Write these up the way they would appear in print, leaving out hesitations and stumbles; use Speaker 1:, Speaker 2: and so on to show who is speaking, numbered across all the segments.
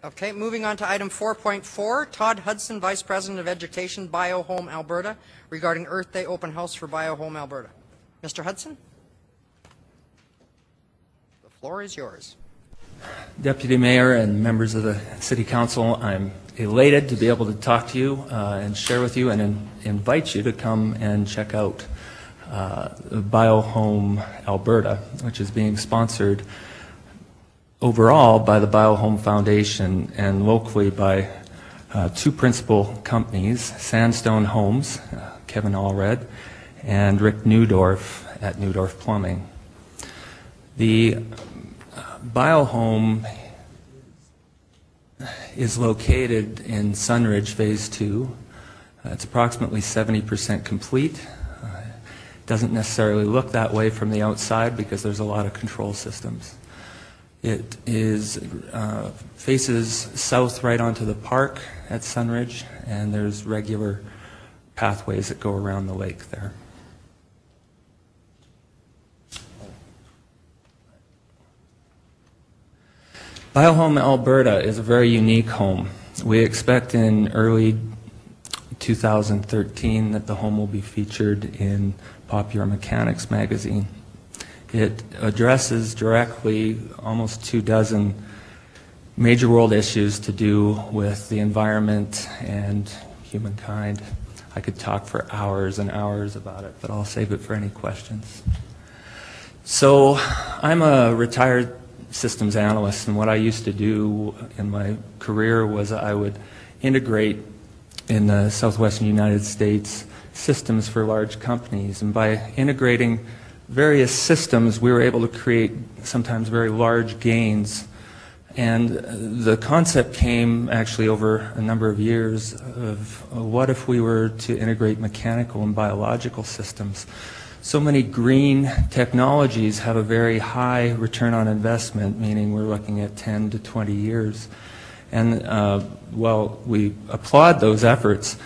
Speaker 1: Okay, moving on to item 4.4, Todd Hudson, Vice President of Education, Biohome Alberta, regarding Earth Day open house for Biohome Alberta. Mr. Hudson? The floor is yours.
Speaker 2: Deputy Mayor and members of the City Council, I'm elated to be able to talk to you and share with you and invite you to come and check out Biohome Alberta, which is being sponsored overall by the Biohome Foundation and locally by two principal companies, Sandstone Homes, Kevin Allred, and Rick Newdorf at Newdorf Plumbing. The Biohome is located in Sunridge Phase 2. It's approximately 70% complete. It doesn't necessarily look that way from the outside because there's a lot of control systems. It is faces south right onto the park at Sunridge, and there's regular pathways that go around the lake there. Biohome Alberta is a very unique home. We expect in early 2013 that the home will be featured in Popular Mechanics magazine. It addresses directly almost 24 major world issues to do with the environment and humankind. I could talk for hours and hours about it, but I'll save it for any questions. So I'm a retired systems analyst, and what I used to do in my career was I would integrate in the southwestern United States systems for large companies, and by integrating various systems we were able to create sometimes very large gains. And the concept came actually over a number of years of what if we were to integrate mechanical and biological systems. So many green technologies have a very high return on investment, meaning we're looking at 10 to 20 years. And while we applaud those efforts,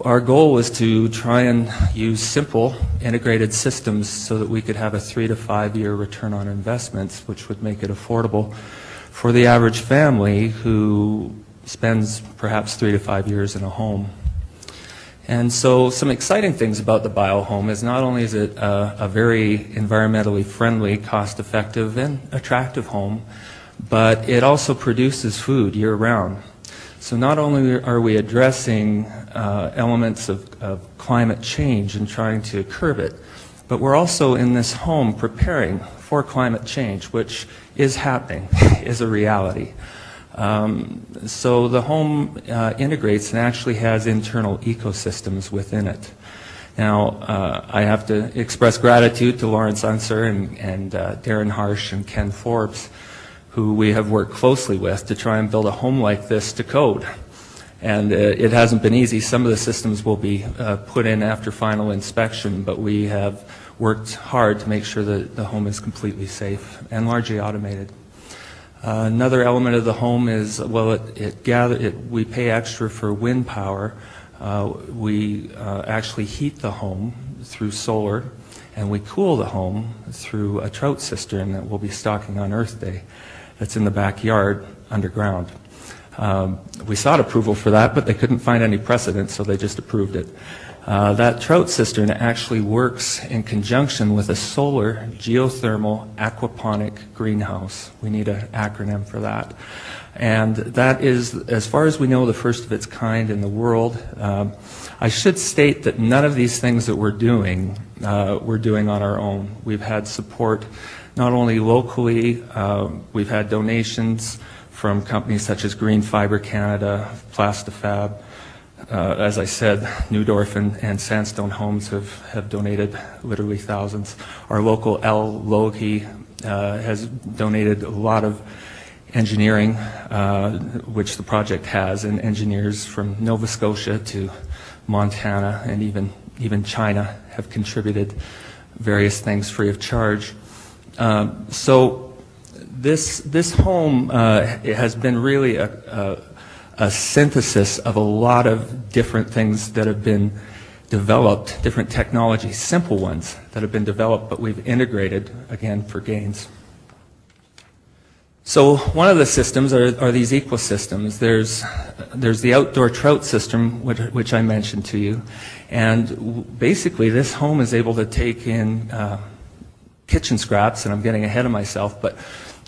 Speaker 2: our goal was to try and use simple integrated systems so that we could have a 3 to 5 year return on investments, which would make it affordable for the average family who spends perhaps 3 to 5 years in a home. And so some exciting things about the Biohome is not only is it a very environmentally friendly, cost-effective, and attractive home, but it also produces food year-round. So not only are we addressing elements of climate change and trying to curb it, but we're also in this home preparing for climate change, which is happening, is a reality. So the home integrates and actually has internal ecosystems within it. Now, I have to express gratitude to Lawrence Unser and Darren Harsh and Ken Forbes, who we have worked closely with to try and build a home like this to code. And it hasn't been easy. Some of the systems will be put in after final inspection, but we have worked hard to make sure that the home is completely safe and largely automated. Another element of the home is, well, we pay extra for wind power. We actually heat the home through solar, and we cool the home through a trout cistern that we'll be stocking on Earth Day. That's in the backyard underground. We sought approval for that, but they couldn't find any precedent, so they just approved it. That trout cistern actually works in conjunction with a solar geothermal aquaponic greenhouse. We need an acronym for that. And that is, as far as we know, the first of its kind in the world. I should state that none of these things that we're doing on our own. We've had support not only locally, we've had donations from companies such as Green Fiber Canada, Plastifab. As I said, Newdorf and Sandstone Homes have donated literally thousands. Our local L. Logie has donated a lot of engineering, which the project has, and engineers from Nova Scotia to Montana and even China have contributed various things free of charge. So this home has been really a synthesis of a lot of different things that have been developed, different technologies, simple ones that have been developed, but we've integrated, again, for gains. So one of the systems are these ecosystems. There's the outdoor trout system, which I mentioned to you, and basically this home is able to take in kitchen scraps, and I'm getting ahead of myself, but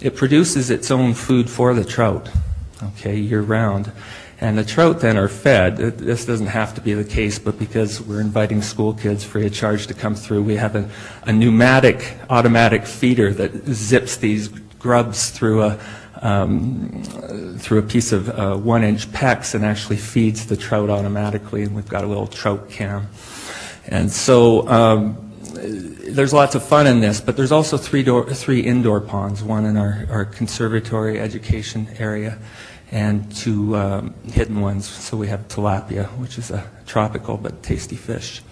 Speaker 2: it produces its own food for the trout, okay, year-round. And the trout then are fed. This doesn't have to be the case, but because we're inviting school kids free of charge to come through, we have a pneumatic automatic feeder that zips these grubs through a piece of 1-inch PEX and actually feeds the trout automatically, and we've got a little trout cam. And so there's lots of fun in this, but there's also three indoor ponds, one in our conservatory education area, and 2 hidden ones. So we have tilapia, which is a tropical but tasty fish.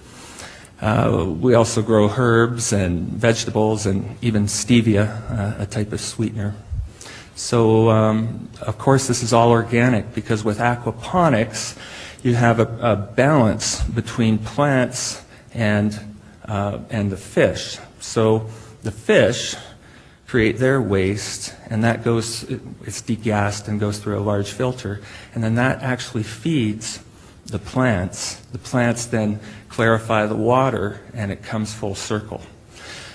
Speaker 2: We also grow herbs and vegetables and even stevia, a type of sweetener. So, of course, this is all organic because with aquaponics, you have a balance between plants and the fish. So the fish create their waste, and that it's degassed and goes through a large filter, and then that actually feeds the plants. The plants then clarify the water, and it comes full circle.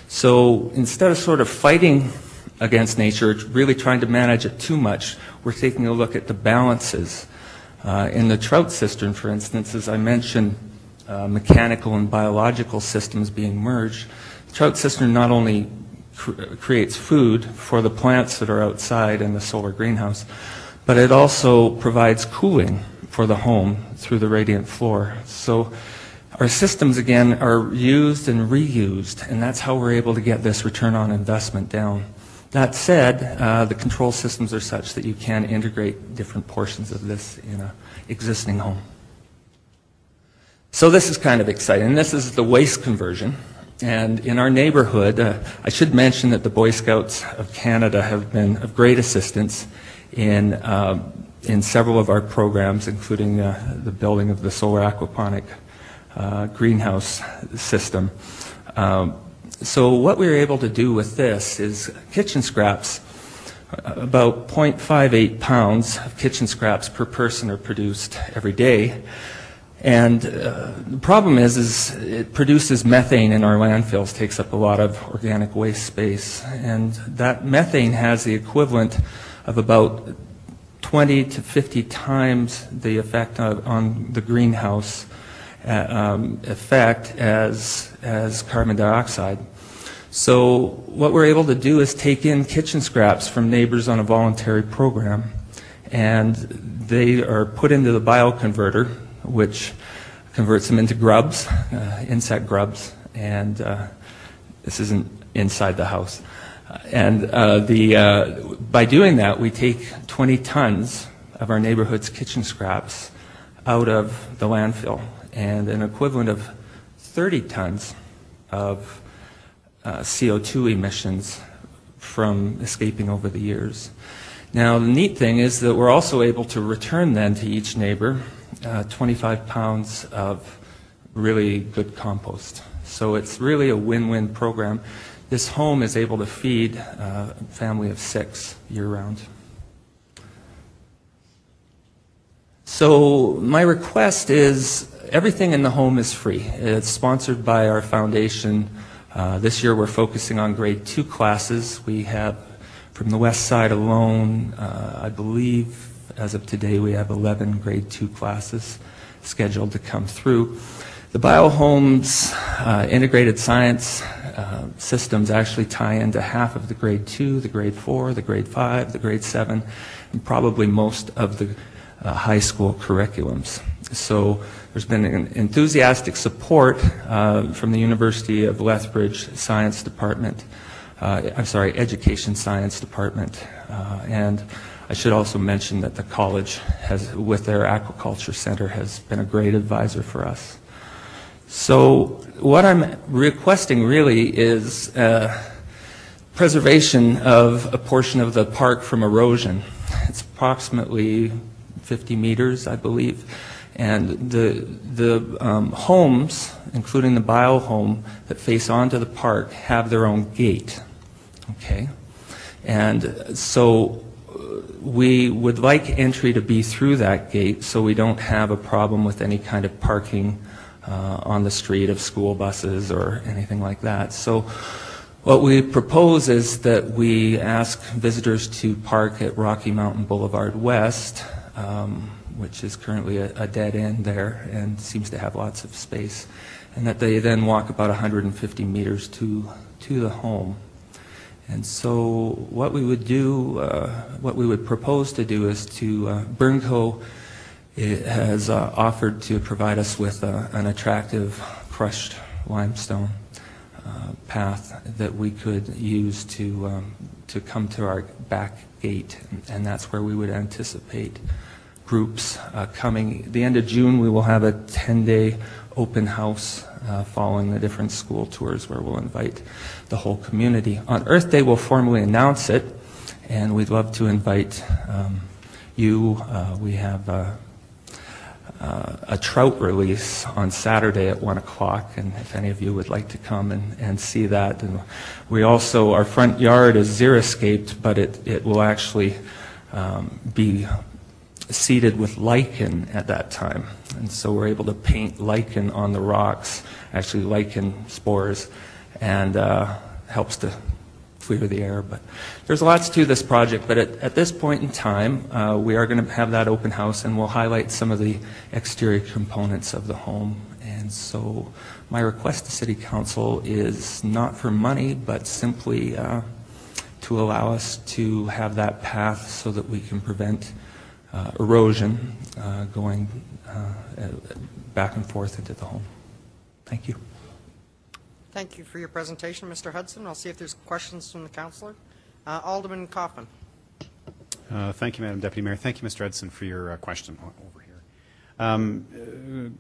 Speaker 2: So instead of sort of fighting against nature, really trying to manage it too much, we're taking a look at the balances. In the trout cistern, for instance, as I mentioned, mechanical and biological systems being merged, the trout cistern not only creates food for the plants that are outside in the solar greenhouse, but it also provides cooling for the home through the radiant floor. So our systems, again, are used and reused, and that's how we're able to get this return on investment down. That said, the control systems are such that you can integrate different portions of this in an existing home. So this is kind of exciting. This is the waste conversion. And in our neighborhood, I should mention that the Boy Scouts of Canada have been of great assistance in several of our programs, including the building of the solar aquaponic greenhouse system. So what we were able to do with this is kitchen scraps. About 0.58 pounds of kitchen scraps per person are produced every day. And the problem is it produces methane in our landfills, takes up a lot of organic waste space. And that methane has the equivalent of about 20 to 50 times the effect on the greenhouse effect as carbon dioxide. So what we're able to do is take in kitchen scraps from neighbors on a voluntary program, and they are put into the bioconverter, which converts them into grubs, insect grubs, and this isn't inside the house. And by doing that, we take 20 tons of our neighborhood's kitchen scraps out of the landfill, and an equivalent of 30 tons of CO2 emissions from escaping over the years. Now, the neat thing is that we're also able to return then to each neighbor 25 pounds of really good compost. So it's really a win-win program. This home is able to feed a family of 6 year-round. So my request is everything in the home is free. It's sponsored by our foundation. This year we're focusing on grade 2 classes. We have, from the west side alone, I believe as of today we have 11 grade 2 classes scheduled to come through. The Biohome's integrated science systems actually tie into half of the grade 2, the grade 4, the grade 5, the grade 7, and probably most of the high school curriculums. So there's been an enthusiastic support from the University of Lethbridge Science Department, Education Science Department, and I should also mention that the college has, with their aquaculture center, has been a great advisor for us. So what I'm requesting really is preservation of a portion of the park from erosion. It's approximately 50 meters, I believe, and the homes, including the Biohome that face onto the park, have their own gate. Okay, And so we would like entry to be through that gate so we don't have a problem with any kind of parking on the street of school buses or anything like that. So what we propose is that we ask visitors to park at Rocky Mountain Boulevard West, which is currently a dead end there and seems to have lots of space, and that they then walk about 150 meters to the home. And so what we would do, what we would propose to do is to, Burnco has offered to provide us with an attractive crushed limestone path that we could use to come to our back gate, and that's where we would anticipate groups coming. At the end of June, we will have a 10-day open house following the different school tours where we'll invite the whole community. On Earth Day, we'll formally announce it, and we'd love to invite you. We have a trout release on Saturday at 1 o'clock, and if any of you would like to come and see that. And we also, our front yard is xeriscaped, but it will actually be seeded with lichen at that time. And so we're able to paint lichen on the rocks, actually lichen spores, and helps to clear the air. But there's lots to this project, but at this point in time, we are going to have that open house, and we'll highlight some of the exterior components of the home. And so my request to City Council is not for money, but simply to allow us to have that path so that we can prevent erosion going back and forth into the home. Thank you.
Speaker 1: Thank you for your presentation, Mr. Hudson. I'll see if there's questions from the councillor. Alderman Kaufman.
Speaker 3: Thank you, Madam Deputy Mayor. Thank you, Mr. Hudson, for your question over here.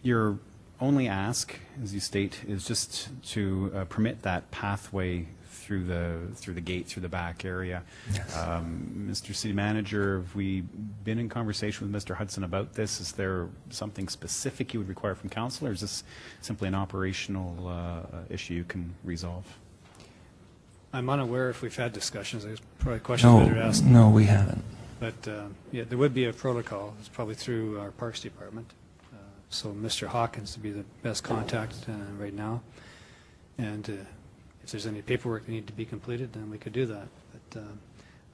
Speaker 3: Your only ask, as you state, is just to permit that pathway through the gate, through the back area.
Speaker 2: Yes.
Speaker 3: Mr. City Manager, have we been in conversation with Mr. Hudson about this? Is there something specific you would require from council, or is this simply an operational issue you can resolve?
Speaker 4: I'm unaware if we've had discussions. There's probably questions better asked.
Speaker 2: No, we haven't.
Speaker 4: But yeah, there would be a protocol. It's probably through our Parks Department. So Mr. Hawkins would be the best contact right now. And if there's any paperwork that need to be completed, then we could do that. But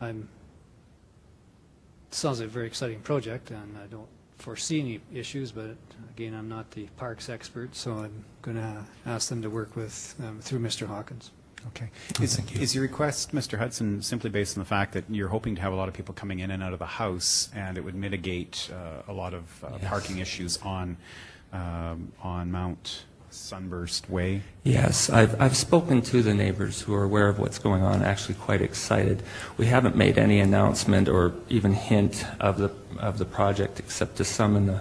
Speaker 4: it sounds like a very exciting project, and I don't foresee any issues. But again, I'm not the parks expert, so I'm going to ask them to work with through Mr. Hawkins.
Speaker 3: Okay. Is your request, Mr. Hudson, simply based on the fact that you're hoping to have a lot of people coming in and out of the house, and it would mitigate a lot of
Speaker 2: Yes.
Speaker 3: parking issues on Mount Sunburst Way?
Speaker 2: Yes, I've spoken to the neighbors who are aware of what's going on, actually quite excited. We haven't made any announcement or even hint of the project except to some in the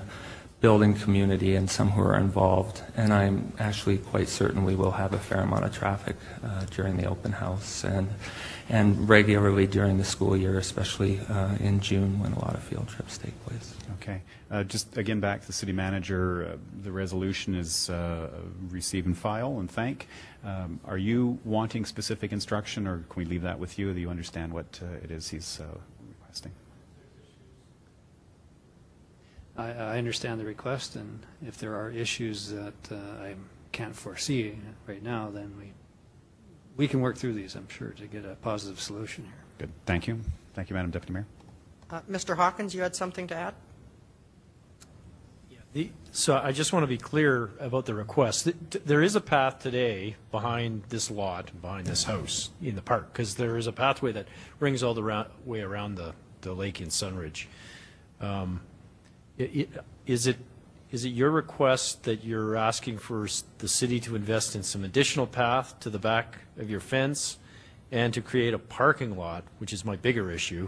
Speaker 2: building community and some who are involved, and I'm actually quite certain we will have a fair amount of traffic during the open house and regularly during the school year, especially in June when a lot of field trips take place.
Speaker 3: Okay. Just again back to the City Manager, the resolution is receive and file and thank. Are you wanting specific instruction, or can we leave that with you? Do you understand what it is he's requesting?
Speaker 4: I understand the request, and if there are issues that I can't foresee right now, then we can work through these, I'm sure, to get a positive solution here.
Speaker 3: Good. Thank you. Thank you, Madam Deputy Mayor.
Speaker 1: Mr. Hawkins, you had something to add?
Speaker 5: So I just want to be clear about the request. There is a path today behind this lot, behind this house in the park, because there is a pathway that rings all the way around the lake in Sunridge. Is it your request that you're asking for the city to invest in some additional path to the back of your fence and to create a parking lot, which is my bigger issue,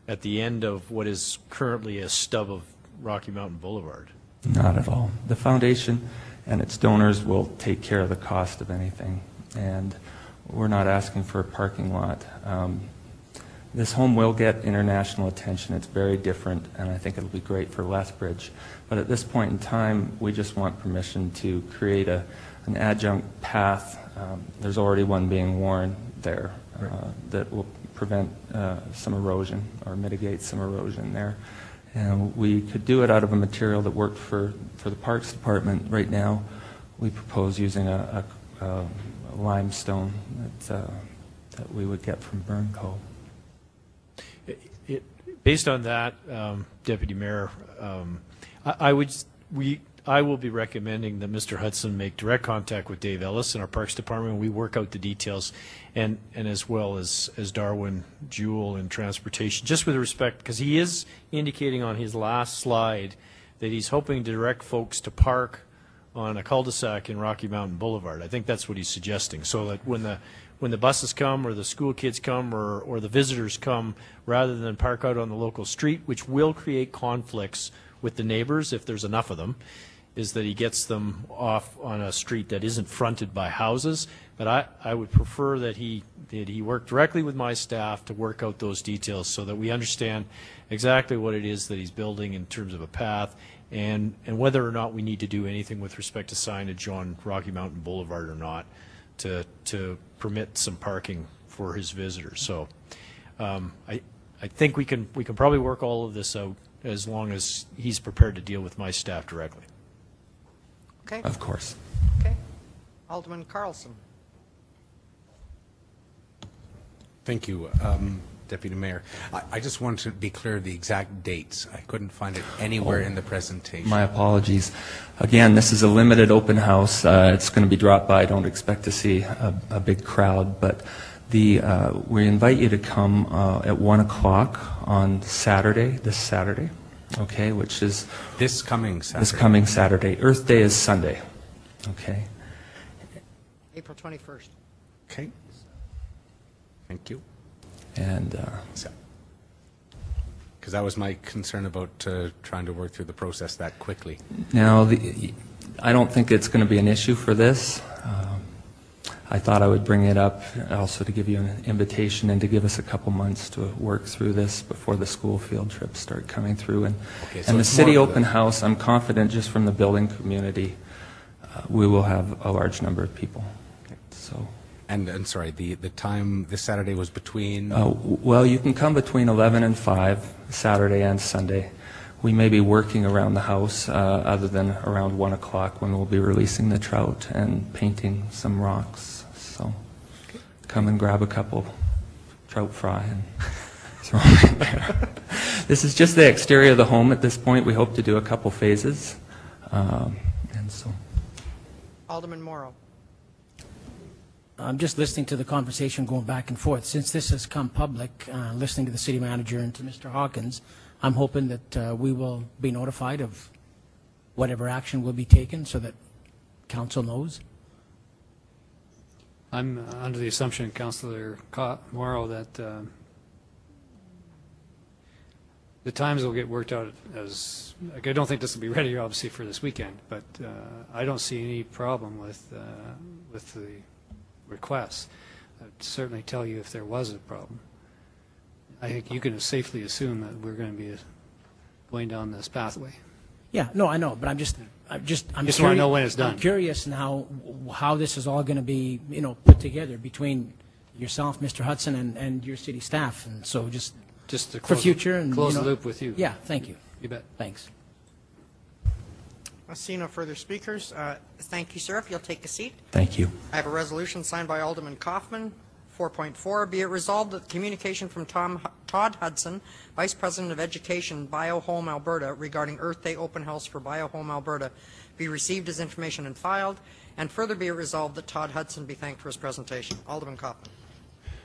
Speaker 5: at the end of what is currently a stub of Rocky Mountain Boulevard?
Speaker 2: Not at all. The foundation and its donors will take care of the cost of anything, and we're not asking for a parking lot. This home will get international attention. It's very different, and I think it'll be great for Lethbridge. But at this point in time, we just want permission to create an adjunct path. There's already one being worn there that will prevent some erosion or mitigate some erosion there. And we could do it out of a material that worked for the Parks Department. Right now, we propose using a limestone that we would get from Burnco.
Speaker 5: Based on that, Deputy Mayor, I will be recommending that Mr. Hudson make direct contact with Dave Ellis in our Parks Department. We work out the details, and as well as Darwin Jewell in transportation, just with respect, because he is indicating on his last slide that he's hoping to direct folks to park on a cul-de-sac in Rocky Mountain Boulevard. I think that's what he's suggesting, so that when the buses come or the school kids come or the visitors come, rather than park out on the local street, which will create conflicts with the neighbors if there's enough of them, is that he gets them off on a street that isn't fronted by houses. But I would prefer that he work directly with my staff to work out those details so that we understand exactly what it is that he's building in terms of a path, and whether or not we need to do anything with respect to signage on Rocky Mountain Boulevard or not to permit some parking for his visitors. So I think we can probably work all of this out as long as he's prepared to deal with my staff directly.
Speaker 1: Okay.
Speaker 2: Of course.
Speaker 1: Okay. Alderman Carlson.
Speaker 6: Thank you, Deputy Mayor. I just wanted to be clear of the exact dates. I couldn't find it anywhere in the presentation.
Speaker 2: My apologies. Again, this is a limited open house. It's going to be dropped by. I don't expect to see a big crowd, but we invite you to come at 1 o'clock on Saturday, this Saturday, okay, which is
Speaker 6: this coming Saturday.
Speaker 2: This coming Saturday. Earth Day is Sunday, okay.
Speaker 1: April 21st.
Speaker 6: Okay. Thank you.
Speaker 2: And
Speaker 6: because that was my concern about trying to work through the process that quickly.
Speaker 2: now, I don't think it's going to be an issue for this. I thought I would bring it up also to give you an invitation and to give us a couple months to work through this before the school field trips start coming through. And,
Speaker 6: okay, so
Speaker 2: and the city open house, I'm confident just from the building community, we will have a large number of people.
Speaker 6: Okay.
Speaker 2: So.
Speaker 6: And sorry, the time this Saturday was between?
Speaker 2: Well, you can come between 11 and 5, Saturday and Sunday. We may be working around the house other than around 1 o'clock when we'll be releasing the trout and painting some rocks. So come and grab a couple trout fry and throw them in there. This is just the exterior of the home at this point. We hope to do a couple phases. And so.
Speaker 1: Alderman Morrow.
Speaker 7: I'm just listening to the conversation going back and forth. Since this has come public, listening to the city manager and to Mr. Hawkins, I'm hoping that we will be notified of whatever action will be taken so that council knows.
Speaker 4: I'm under the assumption, Councillor Morrow, that the times will get worked out as, like, I don't think this will be ready, obviously, for this weekend, but I don't see any problem with the requests. I'd certainly tell you if there was a problem. I think you can safely assume that we're going to be going down this pathway.
Speaker 7: Yeah, no, I know, but I'm just
Speaker 4: want to know when it's done.
Speaker 7: I'm curious now how this is all going to be, put together between yourself, Mr. Hudson, and your city staff, and so just
Speaker 4: to
Speaker 7: for future and
Speaker 4: close the loop with you.
Speaker 7: Yeah, thank you.
Speaker 4: You bet.
Speaker 7: Thanks.
Speaker 1: I see no further speakers. Thank you, sir. If you'll take a seat.
Speaker 2: Thank you.
Speaker 1: I have a resolution signed by Alderman Kaufman. 4.4, be it resolved that communication from Todd Hudson, Vice President of Education, Biohome Alberta, regarding Earth Day open house for Biohome Alberta be received as information and filed, and further be it resolved that Todd Hudson be thanked for his presentation. Alderman Kaufman.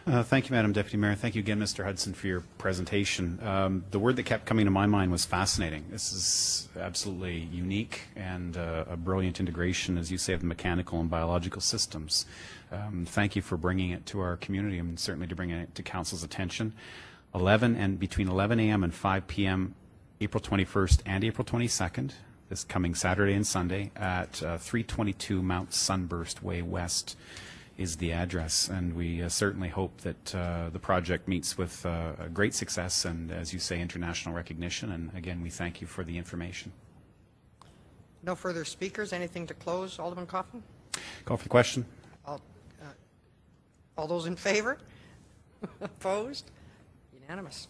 Speaker 3: Thank you, Madam Deputy Mayor. Thank you again, Mr. Hudson, for your presentation. The word that kept coming to my mind was fascinating. This is absolutely unique and a brilliant integration, as you say, of the mechanical and biological systems. Thank you for bringing it to our community and certainly to bringing it to Council's attention. Between 11 a.m. and 5 p.m., April 21st and April 22nd, this coming Saturday and Sunday, at 322 Mount Sunburst Way West is the address, and we certainly hope that the project meets with a great success and, as you say, international recognition. And again, we thank you for the information.
Speaker 1: No further speakers. Anything to close, Alderman Kaufman?
Speaker 3: Call for the question.
Speaker 1: All those in favor? Opposed? Unanimous.